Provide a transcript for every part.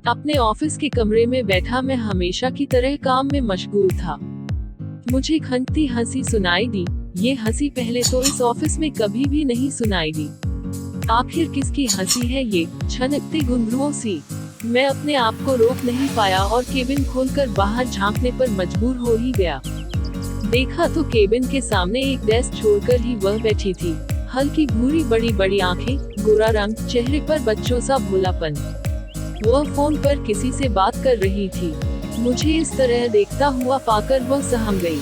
अपने ऑफिस के कमरे में बैठा मैं हमेशा की तरह काम में मशगूल था। मुझे खनकती हंसी सुनाई दी। ये हंसी पहले तो इस ऑफिस में कभी भी नहीं सुनाई दी। आखिर किसकी हंसी है ये, छनकती घुंघरुओं सी। मैं अपने आप को रोक नहीं पाया और केबिन खोलकर बाहर झांकने पर मजबूर हो ही गया। देखा तो केबिन के सामने एक डेस्क छोड़कर ही वह बैठी थी। हल्की भूरी बड़ी बड़ी आंखें, गोरा रंग, चेहरे पर बच्चों सा भोलापन। वह फोन पर किसी से बात कर रही थी। मुझे इस तरह देखता हुआ पाकर वह सहम गई।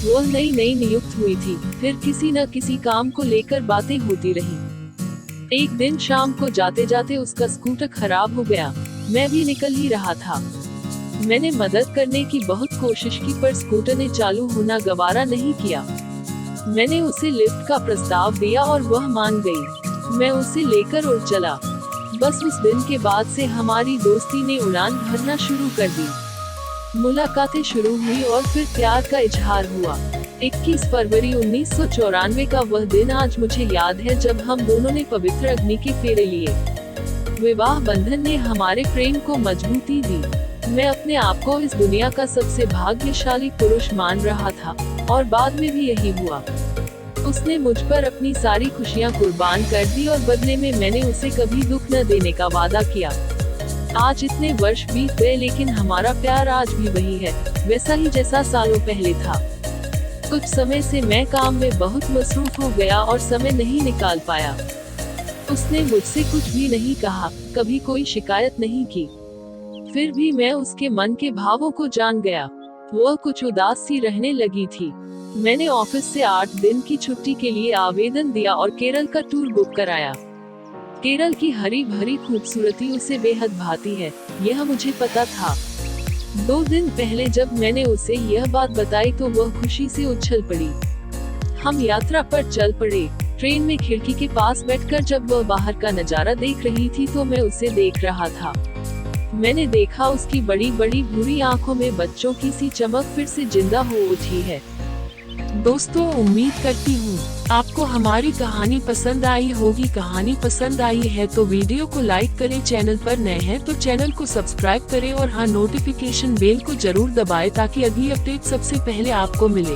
वो नई नई नियुक्त हुई थी, फिर किसी न किसी काम को लेकर बातें होती रही। एक दिन शाम को जाते जाते उसका स्कूटर खराब हो गया। मैं भी निकल ही रहा था। मैंने मदद करने की बहुत कोशिश की पर स्कूटर ने चालू होना गवारा नहीं किया। मैंने उसे लिफ्ट का प्रस्ताव दिया और वह मान गई। मैं उसे लेकर उड़ चला। बस उस दिन के बाद से हमारी दोस्ती ने उड़ान भरना शुरू कर दी। मुलाकातें शुरू हुई और फिर प्यार का इजहार हुआ। 21 फरवरी 1994 का वह दिन आज मुझे याद है जब हम दोनों ने पवित्र अग्नि के फेरे लिए। विवाह बंधन ने हमारे प्रेम को मजबूती दी। मैं अपने आप को इस दुनिया का सबसे भाग्यशाली पुरुष मान रहा था और बाद में भी यही हुआ। उसने मुझ पर अपनी सारी खुशियां कुर्बान कर दी और बदले में मैंने उसे कभी दुख न देने का वादा किया। आज इतने वर्ष बीत गए लेकिन हमारा प्यार आज भी वही है, वैसा ही जैसा सालों पहले था। कुछ समय से मैं काम में बहुत मसरूफ हो गया और समय नहीं निकाल पाया। उसने मुझसे कुछ भी नहीं कहा, कभी कोई शिकायत नहीं की। फिर भी मैं उसके मन के भावों को जान गया। वह कुछ उदास सी रहने लगी थी। मैंने ऑफिस से 8 दिन की छुट्टी के लिए आवेदन दिया और केरल का टूर बुक कराया। केरल की हरी भरी खूबसूरती उसे बेहद भाती है, यह मुझे पता था। 2 दिन पहले जब मैंने उसे यह बात बताई तो वह खुशी से उछल पड़ी। हम यात्रा पर चल पड़े। ट्रेन में खिड़की के पास बैठकर जब वह बाहर का नजारा देख रही थी तो मैं उसे देख रहा था। मैंने देखा उसकी बड़ी बड़ी भूरी आंखों में बच्चों की सी चमक फिर से जिंदा हो उठी है। दोस्तों, उम्मीद करती हूँ आपको हमारी कहानी पसंद आई होगी। कहानी पसंद आई है तो वीडियो को लाइक करें, चैनल पर नए हैं तो चैनल को सब्सक्राइब करें और हाँ, नोटिफिकेशन बेल को जरूर दबाएं ताकि अगली अपडेट सबसे पहले आपको मिले।